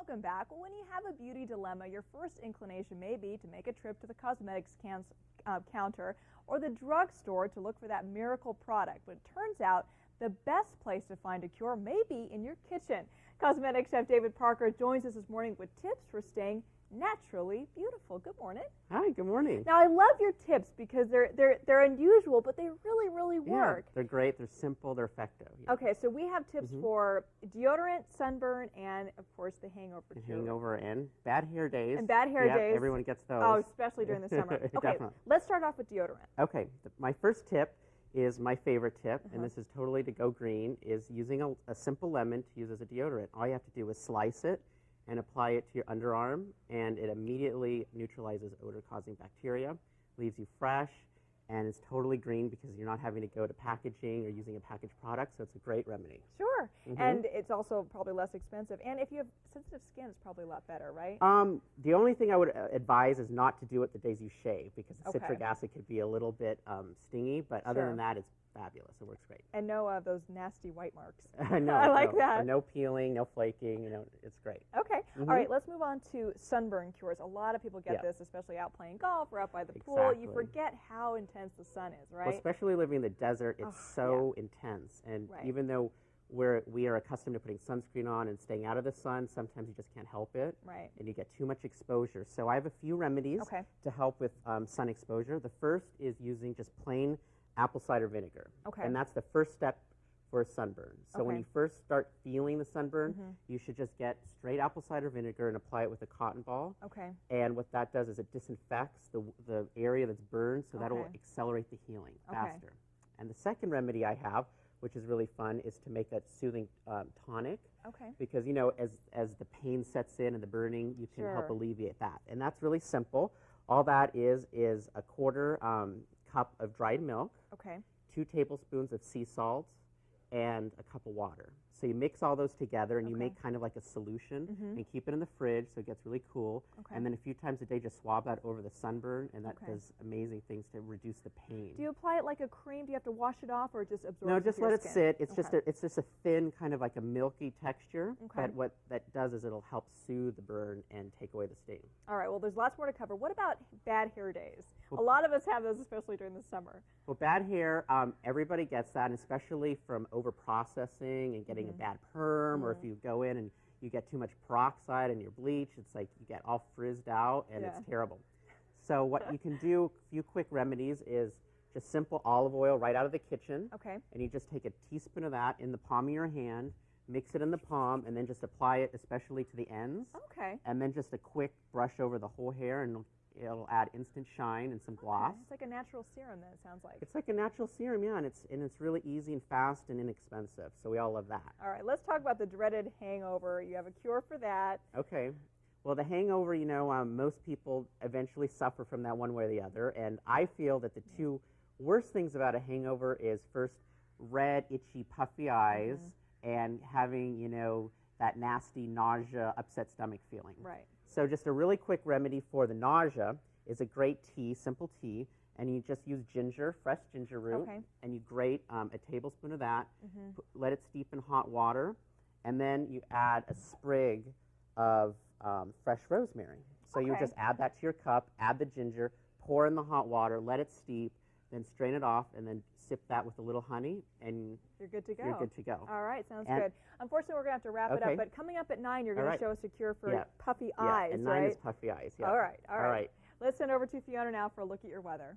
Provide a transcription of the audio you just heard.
welcome back. Well, when you have a beauty dilemma, your first inclination may be to make a trip to the cosmetics counter or the drugstore to look for that miracle product. But it turns out the best place to find a cure may be in your kitchen. Cosmetic Chef David Parker joins us this morning with tips for staying naturally beautiful. Good morning. Hi, good morning. Now, I love your tips because they're unusual, but they really work. Yeah, they're great, they're simple, they're effective. Yeah. Okay, so we have tips for deodorant, sunburn, and of course the hangover And cure. hangover and bad hair days. And bad hair days. Everyone gets those. Oh, especially during the summer. Okay, Definitely. let's start off with deodorant. Okay, my first tip is my favorite tip, and this is totally to go green, is using a simple lemon to use as a deodorant. All you have to do is slice it and apply it to your underarm, and it immediately neutralizes odor-causing bacteria, leaves you fresh, and it's totally green because you're not having to go to packaging or using a packaged product, so it's a great remedy. Sure, and it's also probably less expensive. And if you have sensitive skin, it's probably a lot better, right? The only thing I would advise is not to do it the days you shave because the citric acid could be a little bit stingy, but other than that, it's fabulous. It works great. And no those nasty white marks. No, I like that. No peeling, no flaking, it's great. Okay, all right, let's move on to sunburn cures. A lot of people get this, especially out playing golf or out by the pool. You forget how intense the sun is, right? Well, especially living in the desert, it's so intense. And even though we are accustomed to putting sunscreen on and staying out of the sun, sometimes you just can't help it. Right. And you get too much exposure. So I have a few remedies to help with sun exposure. The first is using just plain apple cider vinegar. Okay. And that's the first step for a sunburn. So when you first start feeling the sunburn, you should just get straight apple cider vinegar and apply it with a cotton ball. Okay. And what that does is it disinfects the area that's burned, so that'll accelerate the healing faster. And the second remedy I have, which is really fun, is to make that soothing tonic. Okay. Because, you know, as the pain sets in and the burning, you can help alleviate that. And that's really simple. All that is a quarter cup of dried milk, 2 tablespoons of sea salt, and a cup of water. So you mix all those together and you make kind of like a solution and keep it in the fridge so it gets really cool. And then a few times a day just swab that over the sunburn, and that does amazing things to reduce the pain. Do you apply it like a cream? Do you have to wash it off or just absorb it? No, just let it sit. It's just a thin kind of like a milky texture. But what that does is it'll help soothe the burn and take away the sting. All right, well, there's lots more to cover. What about bad hair days? Well, a lot of us have those, especially during the summer. Well, bad hair, everybody gets that, and especially from over-processing and getting a bad perm, or if you go in and you get too much peroxide in your bleach, it's like you get all frizzed out, and it's terrible. So what you can do, a few quick remedies, is just simple olive oil right out of the kitchen. Okay. And you just take a teaspoon of that in the palm of your hand, mix it in the palm, and then just apply it especially to the ends. Okay. And then just a quick brush over the whole hair, and it'll add instant shine and some gloss. It's like a natural serum, then, it sounds like. It's like a natural serum, yeah, and it's really easy and fast and inexpensive, so we all love that. All right, let's talk about the dreaded hangover. You have a cure for that. Okay. Well, the hangover, you know, most people eventually suffer from that one way or the other, and I feel that the two worst things about a hangover is first red, itchy, puffy eyes and having, you know, that nasty nausea, upset stomach feeling. Right. So just a really quick remedy for the nausea is a great tea, simple tea, and you just use ginger, fresh ginger root, and you grate a tablespoon of that, let it steep in hot water, and then you add a sprig of fresh rosemary. So you just add that to your cup, add the ginger, pour in the hot water, let it steep, then strain it off, and then sip that with a little honey, and you're good to go. You're good to go. All right, sounds good. Unfortunately, we're going to have to wrap it up, but coming up at 9, you're going to show us a cure for puffy eyes, and 9 is puffy eyes, All right. Let's send over to Fiona now for a look at your weather.